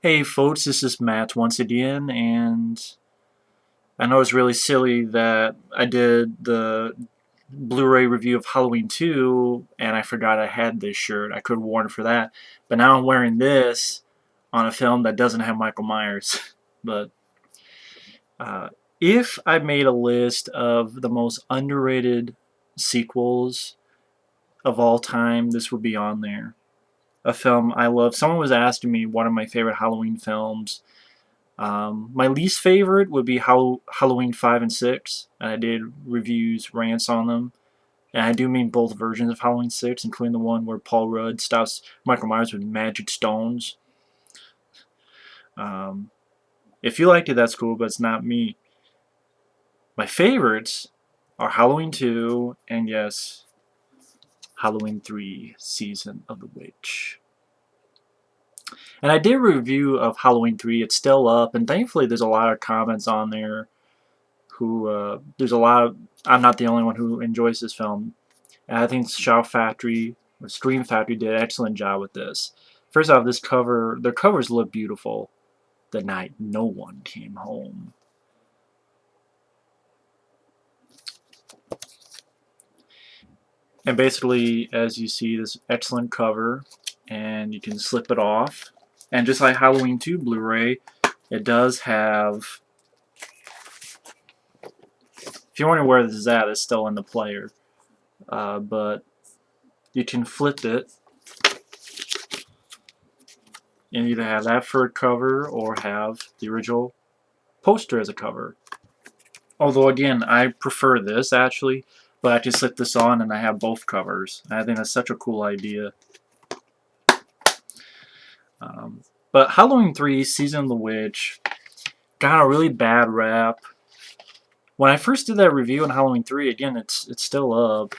Hey folks, this is Matt once again, and I know it's really silly that I did the Blu-ray review of Halloween 2 and I forgot I had this shirt. I could have worn it for that, but now I'm wearing this on a film that doesn't have Michael Myers. But uh, if I made a list of the most underrated sequels of all time, this would be on there. A film I love. Someone was asking me what are my favorite Halloween films. My least favorite would be Halloween 5 and 6. And I did reviews, rants on them. And I do mean both versions of Halloween 6, including the one where Paul Rudd stops Michael Myers with magic stones. Um, if you liked it, that's cool, but it's not me. My favorites are Halloween 2 and, yes, Halloween 3, Season of the Witch. And I did a review of Halloween 3. It's still up, and thankfully there's a lot of comments on there there's a lot of, I'm not the only one who enjoys this film. And I think Shout Factory, or Scream Factory, did an excellent job with this. First off, their covers look beautiful. The night no one came home. And basically, as you see, this excellent cover, and you can slip it off. And just like Halloween 2 Blu-ray, it does have, if you're wondering where this is at, it's still in the player. But you can flip it and either have that for a cover or have the original poster as a cover. Although again, I prefer this actually, but I can slip this on and I have both covers. And I think that's such a cool idea. But Halloween 3, Season of the Witch, got a really bad rap. When I first did that review on Halloween 3, again, it's still up.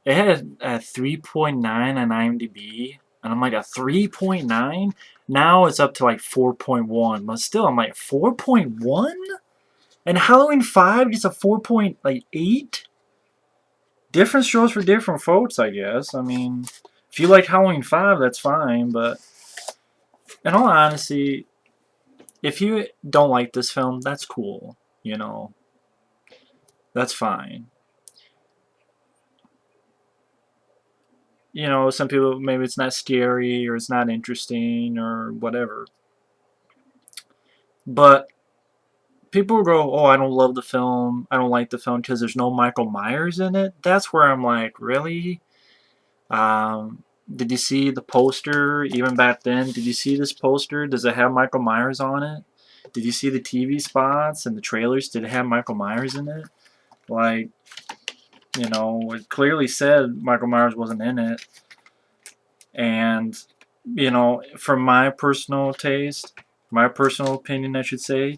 It had a 3.9 on IMDb, and I'm like, a 3.9? Now it's up to like 4.1, but still, I'm like, 4.1? And Halloween 5 gets a 4.8? Different shows for different folks, I guess. I mean, if you like Halloween 5, that's fine, but in all honesty, if you don't like this film, that's cool, you know. That's fine. You know, some people, maybe it's not scary or it's not interesting or whatever. But people go, oh, I don't love the film, I don't like the film because there's no Michael Myers in it. That's where I'm like, really? Did you see the poster even back then? Did you see this poster? Does it have Michael Myers on it? Did you see the TV spots and the trailers? Did it have Michael Myers in it? Like, you know, it clearly said Michael Myers wasn't in it. And, you know, from my personal taste, my personal opinion, I should say,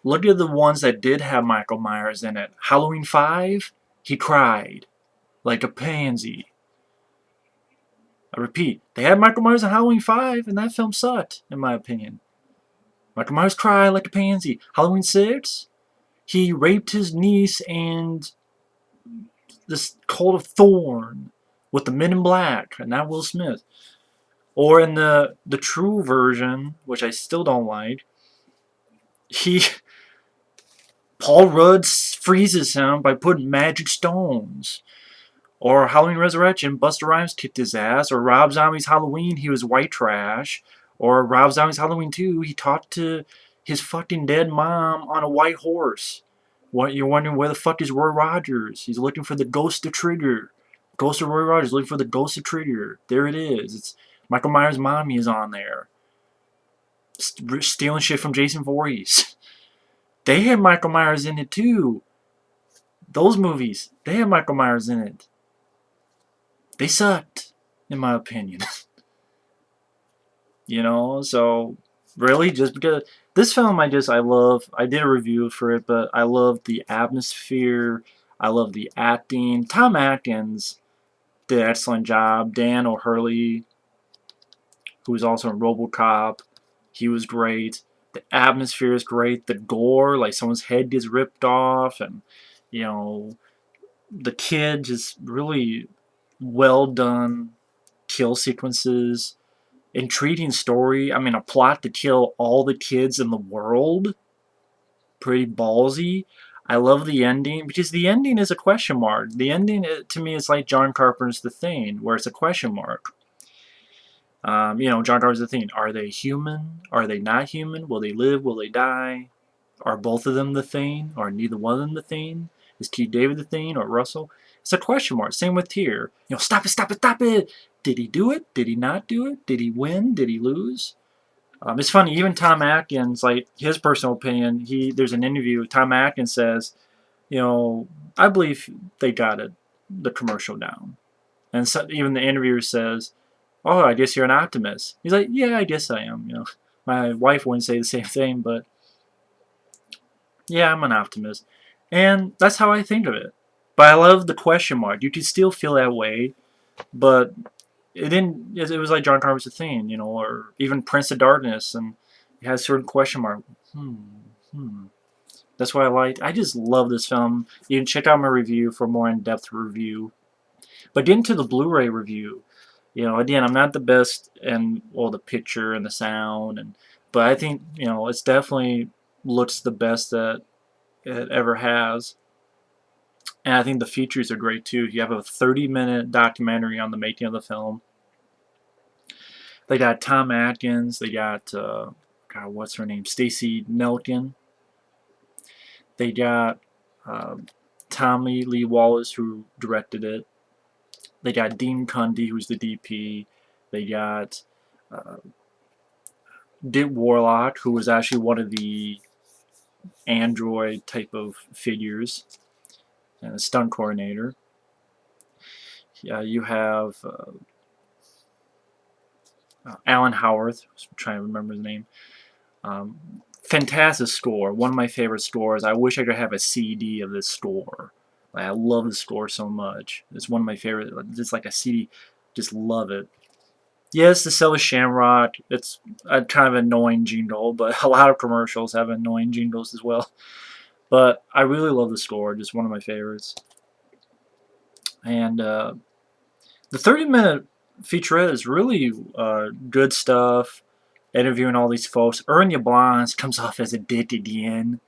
look at the ones that did have Michael Myers in it. Halloween 5, he cried like a pansy. I repeat, they had Michael Myers in Halloween 5, and that film sucked, in my opinion. Michael Myers cried like a pansy. Halloween 6, he raped his niece and this cult of Thorn with the Men in Black, and not Will Smith. Or in the true version, which I still don't like, Paul Rudd freezes him by putting magic stones. Or Halloween Resurrection, Busta Rhymes kicked his ass. Or Rob Zombie's Halloween, he was white trash. Or Rob Zombie's Halloween 2, he talked to his fucking dead mom on a white horse. What, you're wondering where the fuck is Roy Rogers? He's looking for the ghost of Trigger. Ghost of Roy Rogers looking for the ghost of Trigger. There it is. It's Michael Myers' mommy is on there. Stealing shit from Jason Voorhees. They had Michael Myers in it too. Those movies, they had Michael Myers in it. They sucked, in my opinion. You know, so really, just because this film, I love. I did a review for it, but I love the atmosphere. I love the acting. Tom Atkins did an excellent job. Dan O'Hurley, who was also in RoboCop, he was great. The atmosphere is great. The gore, like someone's head gets ripped off, and you know, the kid just really well done kill sequences. intriguing story. I mean, a plot to kill all the kids in the world. Pretty ballsy. I love the ending because the ending is a question mark. The ending to me is like John Carpenter's The Thing, where it's a question mark. You know, John Carpenter's The Thing. Are they human? Are they not human? Will they live? Will they die? Are both of them the Thing? Or neither one of them the Thing? Is Keith David the Thing or Russell? It's a question mark. Same with here. You know, stop it, stop it, stop it. Did he do it? Did he not do it? Did he win? Did he lose? It's funny, even Tom Atkins, like his personal opinion, there's an interview, Tom Atkins says, you know, I believe they got the commercial down. And so, even the interviewer says, oh, I guess you're an optimist. He's like, yeah, I guess I am. You know, my wife wouldn't say the same thing, but yeah, I'm an optimist. And that's how I think of it. But I love the question mark. You could still feel that way, but it didn't. It was like John Carpenter's Thing, you know, or even Prince of Darkness, and it has a certain question mark. Hmm, hmm. That's what I liked. I just love this film. You can check out my review for more in-depth review. But getting to the Blu-ray review, you know, again, I'm not the best in well the picture and the sound, but I think you know it's definitely looks the best that it ever has. And I think the features are great too. You have a 30-minute documentary on the making of the film. They got Tom Atkins. They got God, what's her name? Stacey Nelkin. They got uh, Tommy Lee Wallace, who directed it. They got Dean Cundy, who's the DP. They got uh, Dick Warlock, who was actually one of the android type of figures, and a stunt coordinator. You have Alan Howarth. I'm trying to remember his name. Fantastic score. One of my favorite scores. I wish I could have a CD of this score. Like, I love the score so much. It's one of my favorite. Just like a CD. Just love it. Yes, the Silver Shamrock. It's a kind of annoying jingle, but a lot of commercials have annoying jingles as well. But I really love the score. Just one of my favorites. And the 30-minute featurette is really good stuff. Interviewing all these folks. Ernie Blanc comes off as a dick again.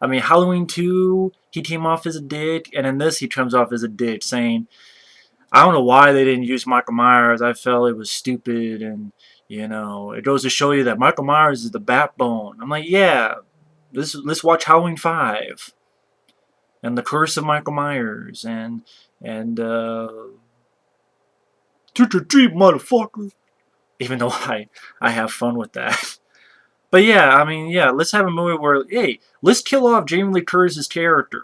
I mean, Halloween 2, he came off as a dick, and in this, he comes off as a dick, saying, I don't know why they didn't use Michael Myers. I felt it was stupid, and, you know, it goes to show you that Michael Myers is the backbone. I'm like, yeah, let's watch Halloween 5, and The Curse of Michael Myers, and trick or treat, motherfucker. Even though I have fun with that. But yeah, I mean, yeah, let's have a movie where, hey, let's kill off Jamie Lee Curtis's character.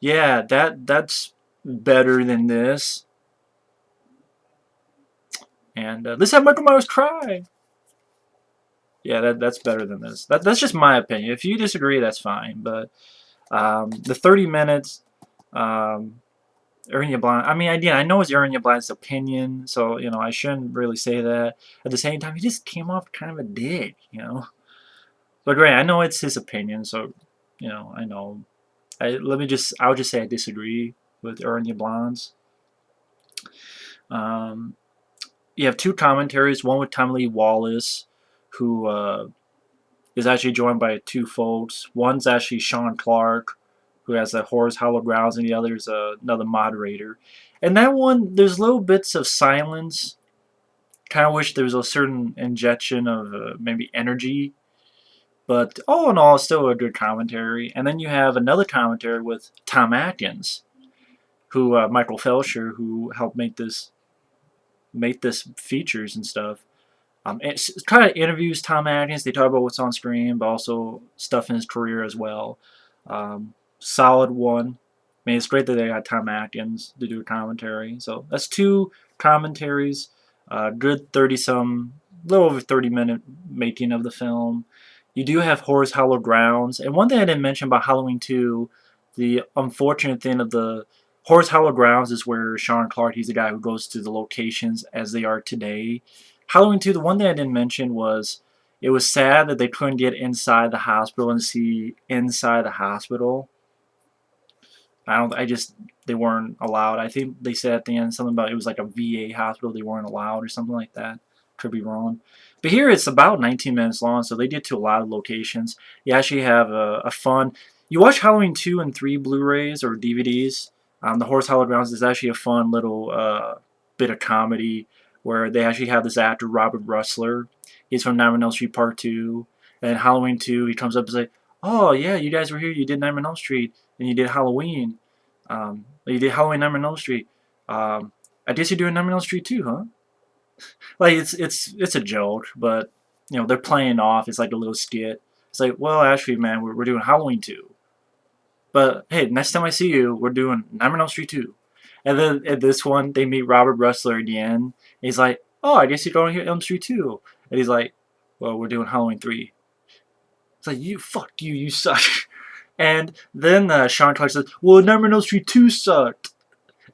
Yeah, that's better than this. And let's have Michael Myers cry. Yeah, that's better than this. That's just my opinion. If you disagree, that's fine. But the 30 minutes, Ernie Blanc. I mean, again, I know it's Ernie Blanc's opinion, so you know I shouldn't really say that. At the same time, he just came off kind of a dick, you know. But great, I know it's his opinion, so you know I know. I'll just say I disagree with Ernie Blanc's. Um, you have two commentaries, one with Tommy Lee Wallace, who is actually joined by two folks. One's actually Sean Clark, who has the Horrors Hollow Grounds, and the other is another moderator. And that one, there's little bits of silence. Kind of wish there was a certain injection of maybe energy. But all in all, still a good commentary. And then you have another commentary with Tom Atkins, who Michael Felsher, who helped make this features and stuff. It kind of interviews Tom Atkins. They talk about what's on screen, but also stuff in his career as well. Solid one. I mean, it's great that they got Tom Atkins to do a commentary. So that's two commentaries. Good 30-some, little over 30-minute making of the film. You do have Horrors Hollow Grounds. And one thing I didn't mention about Halloween 2, the unfortunate thing of the Horrors Hollow Grounds is where Sean Clark, he's the guy who goes to the locations as they are today. Halloween 2, the one thing I didn't mention was it was sad that they couldn't get inside the hospital and see inside the hospital. they weren't allowed. I think they said at the end something about it was like a VA hospital, they weren't allowed or something like that. Could be wrong. But here it's about 19 minutes long, so they did to a lot of locations. You actually have a fun... You watch Halloween 2 and 3 Blu-rays or DVDs. The Horse Hallowed Grounds is actually a fun little bit of comedy where they actually have this actor, Robert Russler. He's from Nightmare on Elm Street Part 2. And Halloween 2, he comes up and says, "Oh, yeah, you guys were here. You did Nightmare on Elm Street. And you did Halloween. You did Halloween Nightmare on Elm Street. I guess you're doing Nightmare on Elm Street too, huh?" Like, it's a joke, but, you know, they're playing off. It's like a little skit. It's like, well, actually, man, we're doing Halloween 2. But, hey, next time I see you, we're doing Nightmare on Elm Street 2. And then at this one, they meet Robert Russler again. And he's like, "Oh, I guess you're going to Elm Street 2. And he's like, "Well, we're doing Halloween 3. It's like, fuck you, you suck. And then Sean Clark says, "Well, Nightmare on Elm Street 2 sucked."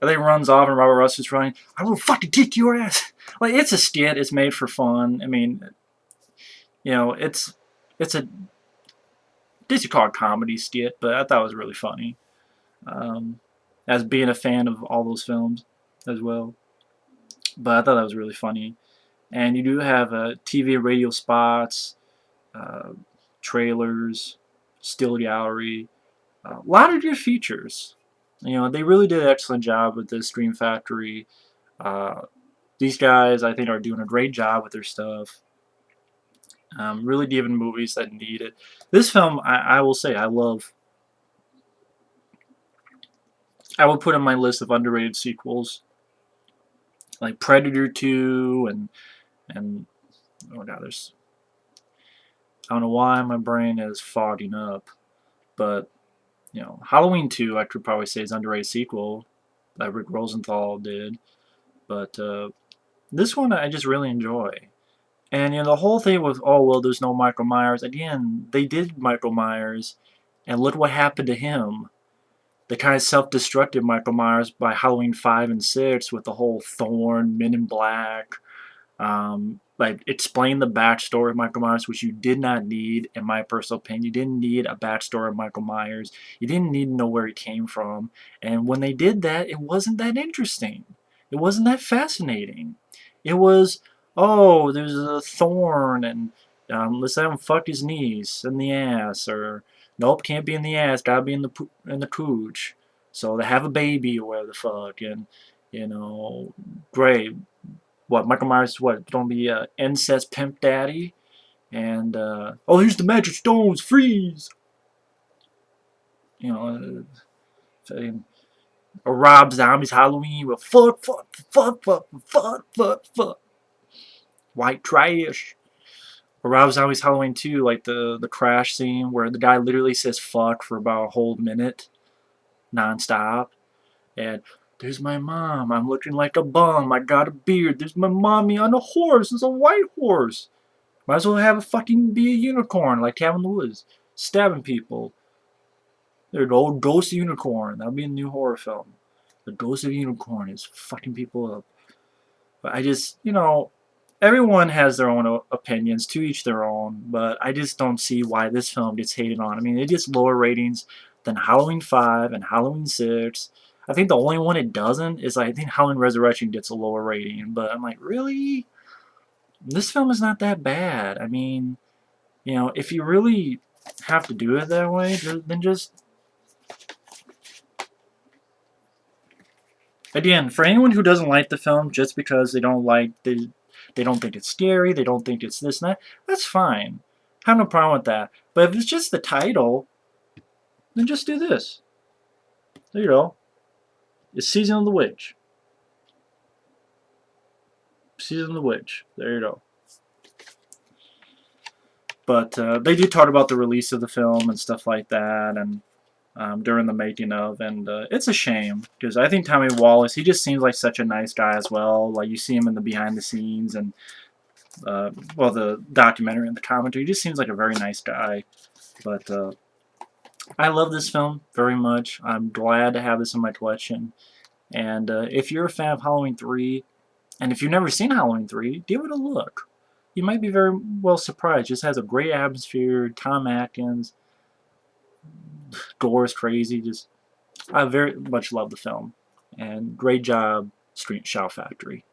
And then he runs off, and Robert Russler's running. "I will fucking kick your ass." Like, it's a skit. It's made for fun. I mean, you know, it's a... This you call it comedy skit, but I thought it was really funny. As being a fan of all those films as well. But I thought that was really funny. And you do have TV and radio spots, trailers, still gallery, a lot of good features. You know, they really did an excellent job with the Scream Factory. These guys, I think, are doing a great job with their stuff. Really giving movies that need it. This film, I will say, I love. I would put in my list of underrated sequels, like Predator 2 and oh god, there's... I don't know why my brain is fogging up, but you know, Halloween 2 I could probably say is an underrated sequel that Rick Rosenthal did, but this one I just really enjoy. And you know, the whole thing with, oh well, there's no Michael Myers. Again, they did Michael Myers, and look what happened to him. The kind of self-destructive Michael Myers by Halloween 5 and 6 with the whole Thorn, Men in Black, like explain the backstory of Michael Myers, which you did not need, in my personal opinion. You didn't need a backstory of Michael Myers. You didn't need to know where he came from. And when they did that, it wasn't that interesting. It wasn't that fascinating. It was, oh, there's a thorn, and let's have him fuck his niece in the ass, or nope, can't be in the ass, gotta be in the cooch. So they have a baby or whatever the fuck, and you know, great. What, Michael Myers, what, gonna be incest pimp daddy? And oh, here's the magic stones, freeze. You know, or Rob Zombie's Halloween with fuck, fuck, fuck, fuck, fuck, fuck, fuck, white trash. Or Rob Zombie's Halloween 2, like the crash scene where the guy literally says fuck for about a whole minute, non-stop. And there's my mom, I'm looking like a bum, I got a beard, there's my mommy on a horse, it's a white horse. Might as well have a fucking be a unicorn like Cabin in the Woods, stabbing people. There's an old ghost unicorn, that'll be a new horror film. The ghost of unicorn is fucking people up. But I just, you know, everyone has their own opinions, to each their own, but I just don't see why this film gets hated on. I mean, it gets lower ratings than Halloween 5 and Halloween 6. I think the only one it doesn't is, I think, Halloween Resurrection gets a lower rating, but I'm like, really? This film is not that bad. I mean, you know, if you really have to do it that way, then just... Again, for anyone who doesn't like the film just because they don't like they don't think it's scary, they don't think it's this and that, that's fine. I have no problem with that. But if it's just the title, then just do this. There you go. It's Season of the Witch. Season of the Witch. There you go. But they do talk about the release of the film and stuff like that, and during the making of, and it's a shame, because I think Tommy Wallace, he just seems like such a nice guy as well. Like, you see him in the behind the scenes, and well, the documentary and the commentary, he just seems like a very nice guy. But I love this film very much. I'm glad to have this in my collection. And if you're a fan of Halloween 3, and if you've never seen Halloween 3, give it a look. You might be very well surprised. It just has a great atmosphere. Tom Atkins. Gore is crazy. Just I very much love the film, and great job, Street Shout Factory.